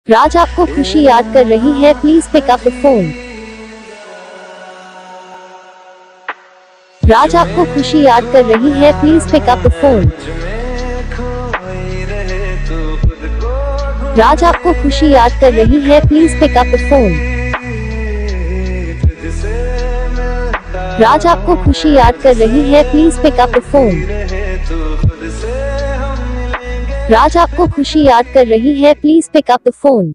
राज आपको खुशी याद कर रही है, please pick up the phone. Raj आपको खुशी याद कर रही है, please pick up the phone. Raj आपको खुशी याद कर रही है, please pick up the phone. Raj आपको खुशी याद कर रही है, please pick up the phone. Raj आपको खुशी याद कर रही है, please pick up the phone.